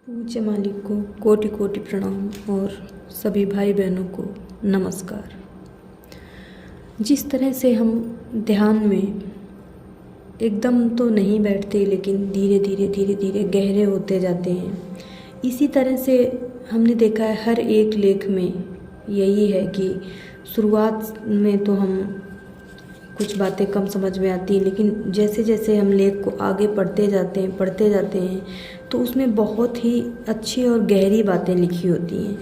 पूज्य मालिक को कोटि कोटि प्रणाम और सभी भाई बहनों को नमस्कार। जिस तरह से हम ध्यान में एकदम तो नहीं बैठते, लेकिन धीरे धीरे गहरे होते जाते हैं, इसी तरह से हमने देखा है हर एक लेख में यही है कि शुरुआत में तो हम कुछ बातें कम समझ में आती हैं, लेकिन जैसे जैसे हम लेख को आगे पढ़ते जाते हैं तो उसमें बहुत ही अच्छी और गहरी बातें लिखी होती हैं।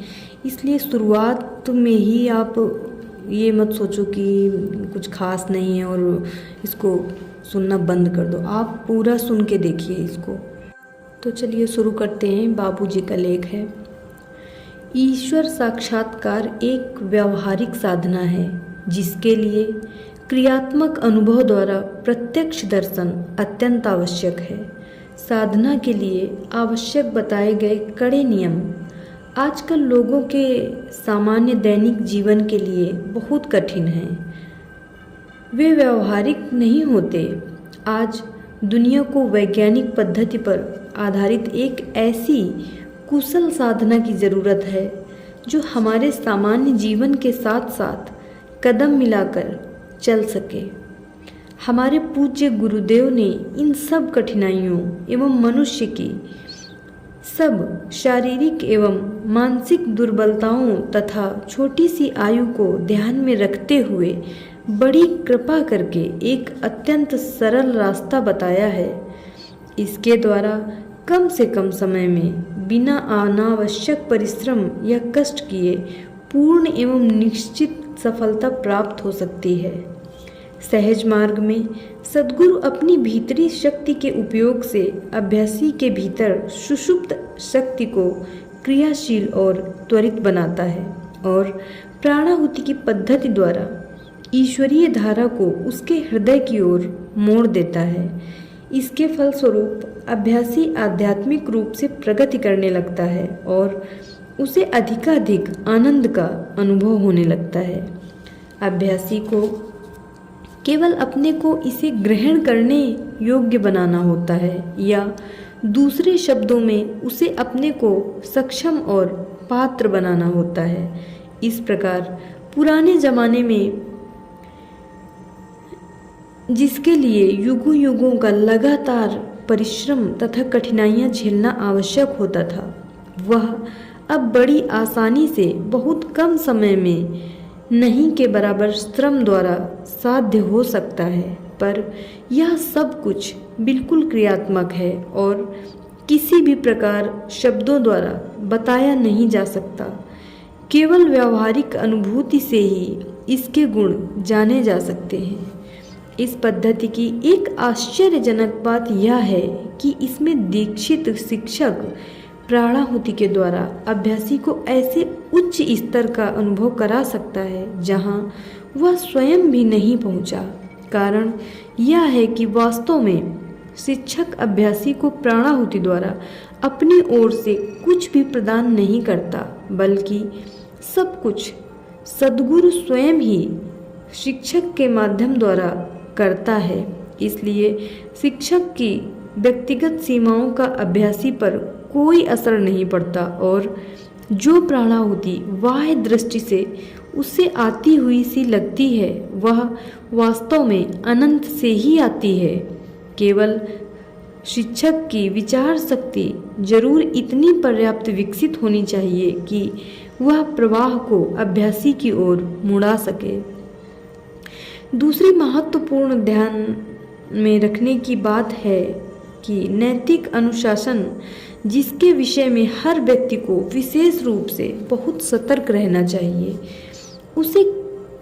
इसलिए शुरुआत में ही आप ये मत सोचो कि कुछ खास नहीं है और इसको सुनना बंद कर दो, आप पूरा सुन के देखिए इसको। तो चलिए शुरू करते हैं। बाबूजी का लेख है, ईश्वर साक्षात्कार एक व्यावहारिक साधना है जिसके लिए क्रियात्मक अनुभव द्वारा प्रत्यक्ष दर्शन अत्यंत आवश्यक है। साधना के लिए आवश्यक बताए गए कड़े नियम आजकल लोगों के सामान्य दैनिक जीवन के लिए बहुत कठिन हैं। वे व्यवहारिक नहीं होते। आज दुनिया को वैज्ञानिक पद्धति पर आधारित एक ऐसी कुशल साधना की ज़रूरत है जो हमारे सामान्य जीवन के साथ साथ कदम मिलाकर चल सके। हमारे पूज्य गुरुदेव ने इन सब कठिनाइयों एवं मनुष्य की सब शारीरिक एवं मानसिक दुर्बलताओं तथा छोटी सी आयु को ध्यान में रखते हुए बड़ी कृपा करके एक अत्यंत सरल रास्ता बताया है। इसके द्वारा कम से कम समय में बिना अनावश्यक परिश्रम या कष्ट किए पूर्ण एवं निश्चित सफलता प्राप्त हो सकती है। सहज मार्ग में सद्गुरु अपनी भीतरी शक्ति के उपयोग से अभ्यासी के भीतर सुषुप्त शक्ति को क्रियाशील और त्वरित बनाता है और प्राणाहुति की पद्धति द्वारा ईश्वरीय धारा को उसके हृदय की ओर मोड़ देता है। इसके फलस्वरूप अभ्यासी आध्यात्मिक रूप से प्रगति करने लगता है और उसे अधिकाधिक आनंद का अनुभव होने लगता है। अभ्यासी को केवल अपने को इसे ग्रहण करने योग्य बनाना होता है, या दूसरे शब्दों में उसे अपने को सक्षम और पात्र बनाना होता है। इस प्रकार पुराने जमाने में जिसके लिए युगों युगों का लगातार परिश्रम तथा कठिनाइयाँ झेलना आवश्यक होता था, वह अब बड़ी आसानी से बहुत कम समय में नहीं के बराबर श्रम द्वारा साध्य हो सकता है। पर यह सब कुछ बिल्कुल क्रियात्मक है और किसी भी प्रकार शब्दों द्वारा बताया नहीं जा सकता। केवल व्यावहारिक अनुभूति से ही इसके गुण जाने जा सकते हैं। इस पद्धति की एक आश्चर्यजनक बात यह है कि इसमें दीक्षित शिक्षक प्राणाहुति के द्वारा अभ्यासी को ऐसे उच्च स्तर का अनुभव करा सकता है जहां वह स्वयं भी नहीं पहुंचा। कारण यह है कि वास्तव में शिक्षक अभ्यासी को प्राणाहुति द्वारा अपनी ओर से कुछ भी प्रदान नहीं करता, बल्कि सब कुछ सद्गुरु स्वयं ही शिक्षक के माध्यम द्वारा करता है। इसलिए शिक्षक की व्यक्तिगत सीमाओं का अभ्यासी पर कोई असर नहीं पड़ता और जो प्राणाहुति बाह्य दृष्टि से उससे आती हुई सी लगती है, वह वास्तव में अनंत से ही आती है। केवल शिक्षक की विचार शक्ति जरूर इतनी पर्याप्त विकसित होनी चाहिए कि वह प्रवाह को अभ्यासी की ओर मुड़ा सके। दूसरी महत्वपूर्ण ध्यान में रखने की बात है कि नैतिक अनुशासन, जिसके विषय में हर व्यक्ति को विशेष रूप से बहुत सतर्क रहना चाहिए। उसे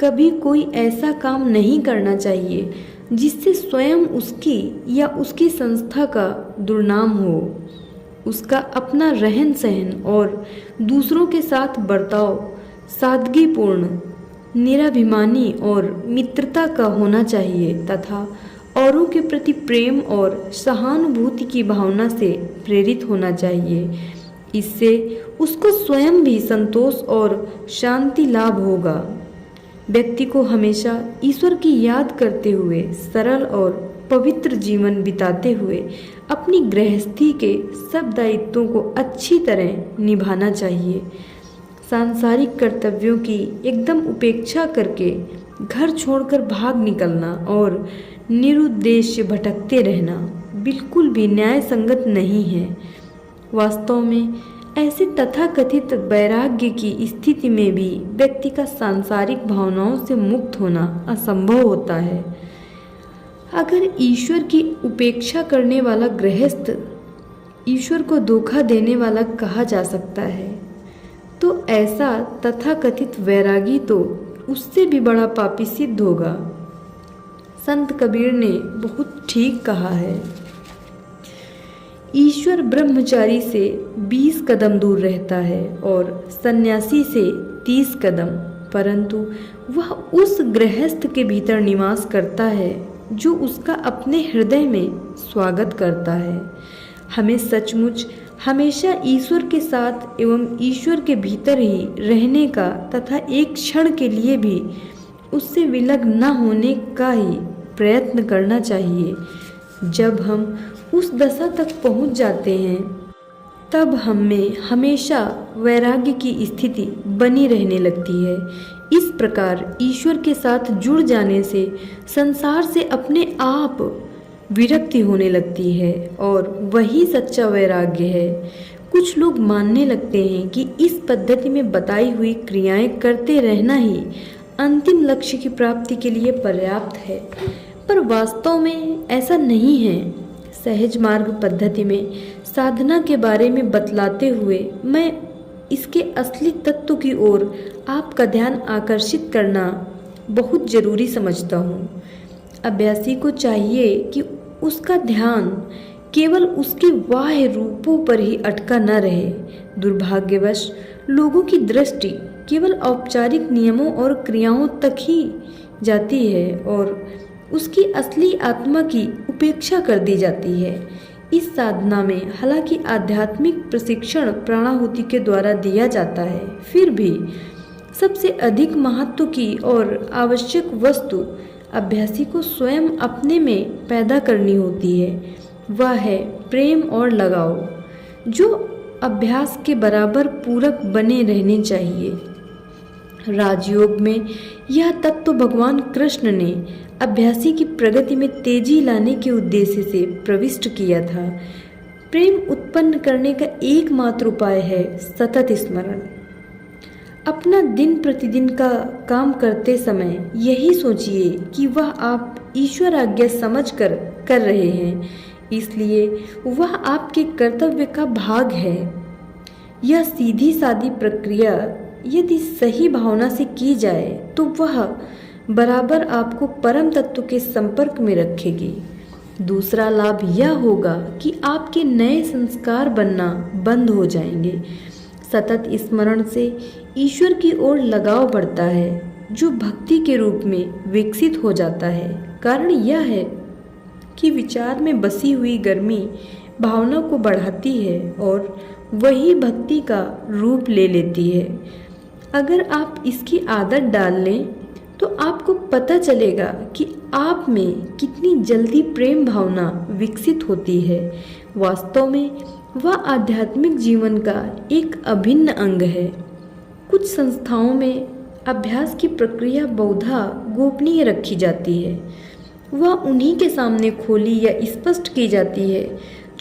कभी कोई ऐसा काम नहीं करना चाहिए जिससे स्वयं उसकी या उसकी संस्था का दुर्नाम हो। उसका अपना रहन सहन और दूसरों के साथ बर्ताव सादगीपूर्ण, निराभिमानी और मित्रता का होना चाहिए तथा औरों के प्रति प्रेम और सहानुभूति की भावना से प्रेरित होना चाहिए। इससे उसको स्वयं भी संतोष और शांति लाभ होगा। व्यक्ति को हमेशा ईश्वर की याद करते हुए सरल और पवित्र जीवन बिताते हुए अपनी गृहस्थी के सब दायित्वों को अच्छी तरह निभाना चाहिए। सांसारिक कर्तव्यों की एकदम उपेक्षा करके घर छोड़कर भाग निकलना और निरुद्देश्य भटकते रहना बिल्कुल भी न्याय संगत नहीं है। वास्तव में ऐसे तथाकथित वैराग्य की स्थिति में भी व्यक्ति का सांसारिक भावनाओं से मुक्त होना असंभव होता है। अगर ईश्वर की उपेक्षा करने वाला गृहस्थ ईश्वर को धोखा देने वाला कहा जा सकता है, तो ऐसा तथाकथित वैरागी तो उससे भी बड़ा पापी सिद्ध होगा। संत कबीर ने बहुत ठीक कहा है, ईश्वर ब्रह्मचारी से 20 कदम दूर रहता है और सन्यासी से 30 कदम, परंतु वह उस गृहस्थ के भीतर निवास करता है जो उसका अपने हृदय में स्वागत करता है। हमें सचमुच हमेशा ईश्वर के साथ एवं ईश्वर के भीतर ही रहने का तथा एक क्षण के लिए भी उससे विलग न होने का ही प्रयत्न करना चाहिए। जब हम उस दशा तक पहुंच जाते हैं तब हम में हमेशा वैराग्य की स्थिति बनी रहने लगती है। इस प्रकार ईश्वर के साथ जुड़ जाने से संसार से अपने आप विरक्ति होने लगती है और वही सच्चा वैराग्य है। कुछ लोग मानने लगते हैं कि इस पद्धति में बताई हुई क्रियाएं करते रहना ही अंतिम लक्ष्य की प्राप्ति के लिए पर्याप्त है, पर वास्तव में ऐसा नहीं है। सहज मार्ग पद्धति में साधना के बारे में बतलाते हुए मैं इसके असली तत्व की ओर आपका ध्यान आकर्षित करना बहुत जरूरी समझता हूँ। अभ्यासी को चाहिए कि उसका ध्यान केवल उसके बाह्य रूपों पर ही अटका न रहे। दुर्भाग्यवश लोगों की दृष्टि केवल औपचारिक नियमों और क्रियाओं तक ही जाती है और उसकी असली आत्मा की उपेक्षा कर दी जाती है। इस साधना में हालांकि आध्यात्मिक प्रशिक्षण प्राणाहुति के द्वारा दिया जाता है, फिर भी सबसे अधिक महत्व की और आवश्यक वस्तु अभ्यासी को स्वयं अपने में पैदा करनी होती है। वह है प्रेम और लगाव, जो अभ्यास के बराबर पूरक बने रहने चाहिए। राजयोग में यह तत्व भगवान कृष्ण ने अभ्यासी की प्रगति में तेजी लाने के उद्देश्य से प्रविष्ट किया था। प्रेम उत्पन्न करने का एकमात्र उपाय है सतत स्मरण। अपना दिन प्रतिदिन का काम करते समय यही सोचिए कि वह आप ईश्वर आज्ञा समझकर कर रहे हैं, इसलिए वह आपके कर्तव्य का भाग है। यह सीधी सादी प्रक्रिया यदि सही भावना से की जाए तो वह बराबर आपको परम तत्व के संपर्क में रखेगी। दूसरा लाभ यह होगा कि आपके नए संस्कार बनना बंद हो जाएंगे। सतत स्मरण से ईश्वर की ओर लगाव बढ़ता है, जो भक्ति के रूप में विकसित हो जाता है। कारण यह है कि विचार में बसी हुई गर्मी भावना को बढ़ाती है और वही भक्ति का रूप ले लेती है। अगर आप इसकी आदत डाल लें तो आपको पता चलेगा कि आप में कितनी जल्दी प्रेम भावना विकसित होती है। वास्तव में वह आध्यात्मिक जीवन का एक अभिन्न अंग है। कुछ संस्थाओं में अभ्यास की प्रक्रिया बहुधा गोपनीय रखी जाती है। वह उन्हीं के सामने खोली या स्पष्ट की जाती है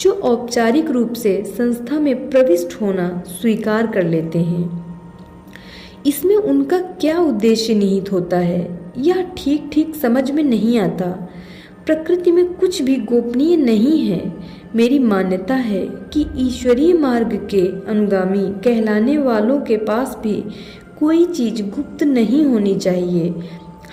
जो औपचारिक रूप से संस्था में प्रविष्ट होना स्वीकार कर लेते हैं। इसमें उनका क्या उद्देश्य निहित होता है यह ठीक ठीक समझ में नहीं आता। प्रकृति में कुछ भी गोपनीय नहीं है। मेरी मान्यता है कि ईश्वरीय मार्ग के अनुगामी कहलाने वालों के पास भी कोई चीज़ गुप्त नहीं होनी चाहिए।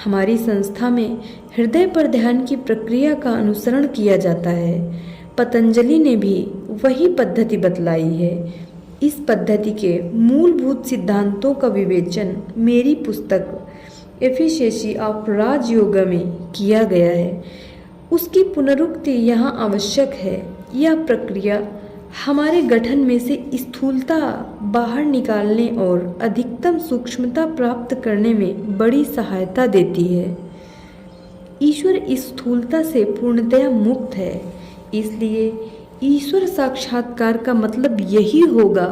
हमारी संस्था में हृदय पर ध्यान की प्रक्रिया का अनुसरण किया जाता है। पतंजलि ने भी वही पद्धति बतलाई है। इस पद्धति के मूलभूत सिद्धांतों का विवेचन मेरी पुस्तक एफिशिएंसी ऑफ राजयोग में किया गया है। उसकी पुनरुक्ति यहाँ आवश्यक है। यह प्रक्रिया हमारे गठन में से स्थूलता बाहर निकालने और अधिकतम सूक्ष्मता प्राप्त करने में बड़ी सहायता देती है। ईश्वर इस स्थूलता से पूर्णतया मुक्त है। इसलिए ईश्वर साक्षात्कार का मतलब यही होगा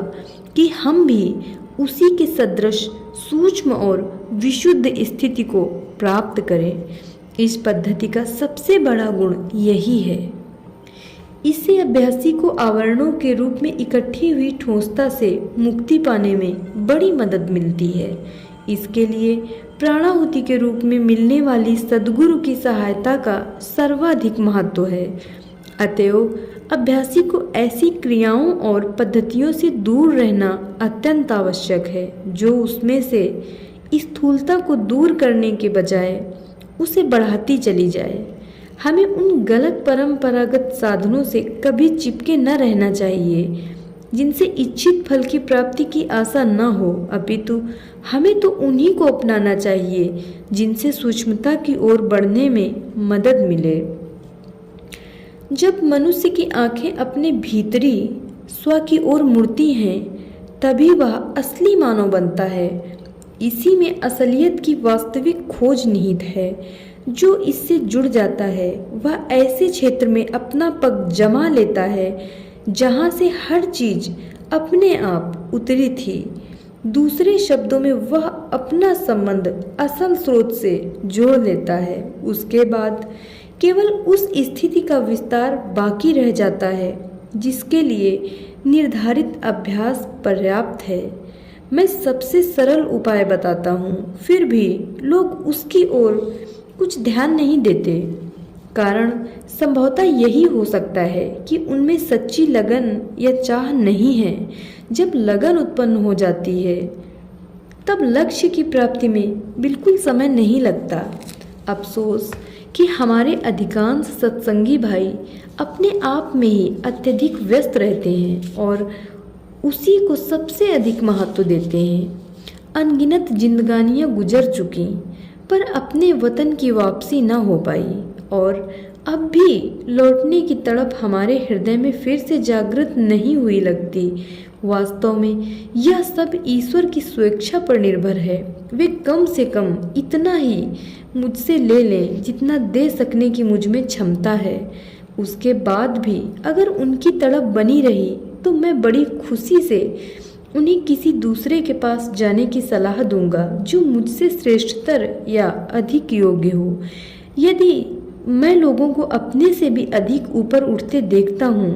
कि हम भी उसी के सदृश सूक्ष्म और विशुद्ध स्थिति को प्राप्त करें। इस पद्धति का सबसे बड़ा गुण यही है। इससे अभ्यासी को आवरणों के रूप में इकट्ठी हुई ठोसता से मुक्ति पाने में बड़ी मदद मिलती है। इसके लिए प्राणाहुति के रूप में मिलने वाली सद्गुरु की सहायता का सर्वाधिक महत्व है। अतएव अभ्यासी को ऐसी क्रियाओं और पद्धतियों से दूर रहना अत्यंत आवश्यक है जो उसमें से स्थूलता को दूर करने के बजाय उसे बढ़ाती चली जाए। हमें उन गलत परंपरागत साधनों से कभी चिपके न रहना चाहिए जिनसे इच्छित फल की प्राप्ति की आशा न हो, अपितु हमें तो उन्हीं को अपनाना चाहिए जिनसे सूक्ष्मता की ओर बढ़ने में मदद मिले। जब मनुष्य की आंखें अपने भीतरी स्व की ओर मुड़ती हैं, तभी वह असली मानव बनता है। इसी में असलियत की वास्तविक खोज निहित है। जो इससे जुड़ जाता है वह ऐसे क्षेत्र में अपना पग जमा लेता है जहाँ से हर चीज अपने आप उतरी थी। दूसरे शब्दों में वह अपना संबंध असल स्रोत से जोड़ लेता है। उसके बाद केवल उस स्थिति का विस्तार बाकी रह जाता है जिसके लिए निर्धारित अभ्यास पर्याप्त है। मैं सबसे सरल उपाय बताता हूँ, फिर भी लोग उसकी ओर कुछ ध्यान नहीं देते। कारण संभवतः यही हो सकता है कि उनमें सच्ची लगन या चाह नहीं है। जब लगन उत्पन्न हो जाती है तब लक्ष्य की प्राप्ति में बिल्कुल समय नहीं लगता। अफसोस कि हमारे अधिकांश सत्संगी भाई अपने आप में ही अत्यधिक व्यस्त रहते हैं और उसी को सबसे अधिक महत्व देते हैं। अनगिनत जिंदगानियां गुजर चुकी पर अपने वतन की वापसी न हो पाई और अब भी लौटने की तड़प हमारे हृदय में फिर से जागृत नहीं हुई लगती। वास्तव में यह सब ईश्वर की स्वेच्छा पर निर्भर है। वे कम से कम इतना ही मुझसे ले लें जितना दे सकने की मुझ में क्षमता है। उसके बाद भी अगर उनकी तड़प बनी रही तो मैं बड़ी खुशी से उन्हें किसी दूसरे के पास जाने की सलाह दूंगा जो मुझसे श्रेष्ठतर या अधिक योग्य हो। यदि मैं लोगों को अपने से भी अधिक ऊपर उठते देखता हूँ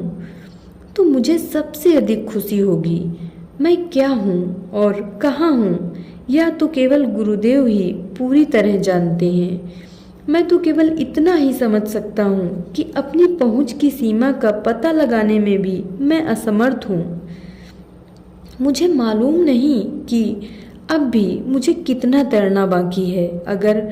तो मुझे सबसे अधिक खुशी होगी। मैं क्या हूँ और कहाँ हूँ यह तो केवल गुरुदेव ही पूरी तरह जानते हैं। मैं तो केवल इतना ही समझ सकता हूँ कि अपनी पहुँच की सीमा का पता लगाने में भी मैं असमर्थ हूँ। मुझे मालूम नहीं कि अब भी मुझे कितना तैरना बाकी है। अगर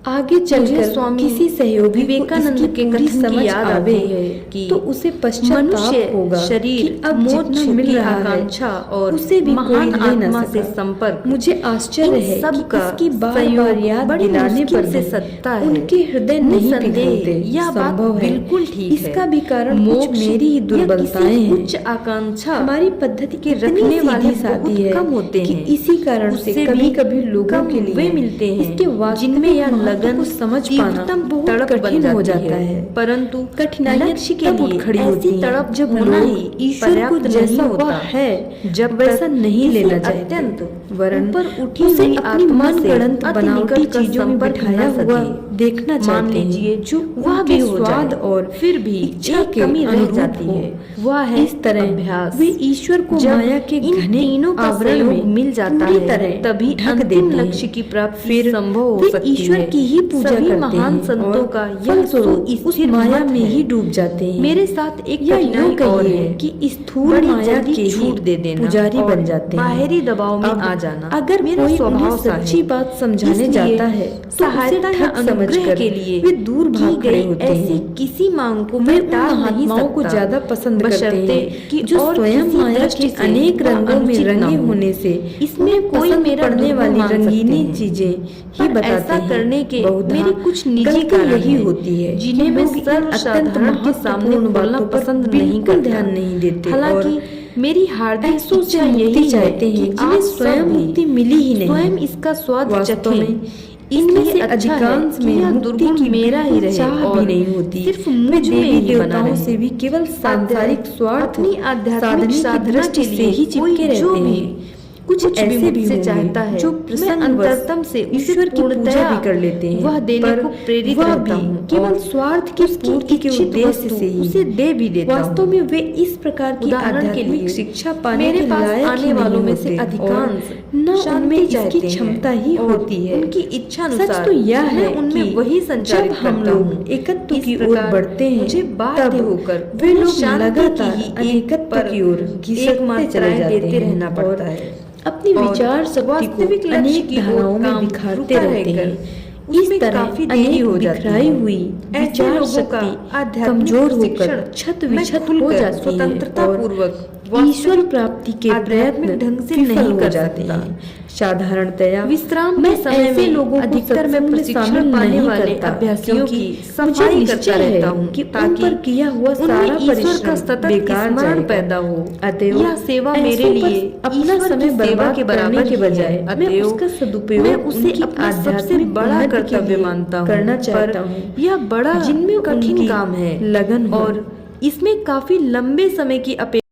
आगे चलकर स्वामी किसी सहयोगी विवेकानंद के कथन की याद आवे है कि तो उसे पश्चाताप होगा शरीर अब मोक्ष मिल रहा आकांक्षा और उसे भी महान आत्मा से संपर्क। मुझे आश्चर्य है सबका इसकी बार-बार याद दिलाने पर से सत्ता है उनके हृदय नहीं पिघलते। यह बात बिल्कुल ठीक है। इसका भी कारण कुछ मेरी ही दुर्बलताएं हैं। उच्च आकांक्षा हमारी पद्धति के रखने वाली साथी है कम होते हैं। इसी कारण से कभी-कभी लोगों के लिए वे मिलते हैं जिनमें यह लगन को समझ पाना बहुत कठिन हो जाता है। परंतु कठिनाइयां के लिए खड़ी होती है तड़प जब लोग ईश्वर को जैसा होता है जब वैसा नहीं लेना चाहिए अत्यंत वरन पर उठी हुई अपनी मन गणंत बनावटी चीजों में बिठाया हुआ देखना चाहते हैं जो वह भी स्वाद और फिर भी इच्छा की कमी रह जाती है। वह है इस तरह अभ्यास वे ईश्वर को माया के घने आवरण में मिल जाता है तभी अंतिम लक्ष्य की प्राप्ति संभव हो सकती है। ईश्वर की ही पूजा करते महान संतों का यह स्वरूप उस माया में ही डूब जाते हैं। मेरे साथ एक कठिनाई और है कि स्थूल माया के छूट दे देना पुजारी बन जाते हैं। बाहरी दबाव में आ जाना अगर मेरा स्वभाव सच्ची बात समझाने जाता है सहायता या अनुग्रह के लिए वे दूर भाग खड़े होते हैं। ऐसी किसी मांग को मैं टाल नहीं सकता को ज्यादा पसंद करते हैं कि जो स्वयं माया के अनेक रंगों में रंगे होने से इसमें कोई मेरा पड़ने वाली रंगीनी चीजें ही बताते हैं। करने के मेरी कुछ निजी कारण यही होती है जिन्हें मैं सर्वसाधारण के सामने बोलना पसंद नहीं करता, ध्यान नहीं देते। हालांकि मेरी हार्दिक इच्छा यही चाहते हैं जिन्हें स्वयं मुक्ति मिली ही नहीं, स्वयं इसका स्वाद चखें। इनमें से अधिकांश में मुक्ति की मेरा ही रहे और भी नहीं होती। सिर्फ मुझ में ही देवताओं से भी केवल सांसारिक स्वार्थ अपनी आध्यात्मिक साधना दृष्टि से ही चिपके रहते हैं। कुछ ऐसे भी होंगे जो अंतरतम से ईश्वर की पूजा भी कर लेते हैं, वह देने को प्रेरित रहता हूँ, केवल स्वार्थ की पूर्ति के उद्देश्य से ही उसे दे भी देता हूँ। वास्तव में वे इस प्रकार की आध्यात्मिक शिक्षा पाने के लायक आने वालों में से अधिकांश न उनमें इसकी क्षमता ही होती है। उनकी इच्छा अनुसार सच तो यह है उनमें वही संचारित जब हम लोग एकत्व की ओर बढ़ते हैं, मुझे बाध्य होकर वे लोग लगातार अनेकत्व की ओर घिसटते चले जाते रहना पड़ता है। अपनी विचार शक्ति को अनेक धाराओं में बिखारते रहते हैं। इस तरह अनेक बिखराई हुई विचार शक्ति कमजोर होकर छत विछत हो जाती है और ईश्वर प्राप्ति के प्रयत्न ढंग से विफल नहीं हो कर जाते सकता। हैं। साधारणतया विश्राम मैं के समय ऐसे में लोगों को अधिकतर मैं सत्संग में प्रशिक्षण शामिल पाने नहीं वाले करता, अभ्यासियों की क्योंकि सफाई मुझे करता निश्चय रहता है हूँ कि उन ताकि पर किया हुआ उनमें सारा ईश्वर का परिश्रम सतत बेकार स्मरण जाएगा। पैदा हो। अतएव यह सेवा ऐसों मेरे पर लिए अपना ईश्वर समय की सेवा बर्बाद के करने बराबर के ही है। बजाय मैं अतएव उसका सदुपयोग मैं उसे उनकी अपना सबसे आध्यात्मिक बड़ा उन्नति के कर्तव्य लिए मानता हूँ, करना पर चाहता हूँ, यह बड़ा जिनमें कठिन उनकी काम है लगन हो। और इसमें काफी लंबे समय की अपेक्षा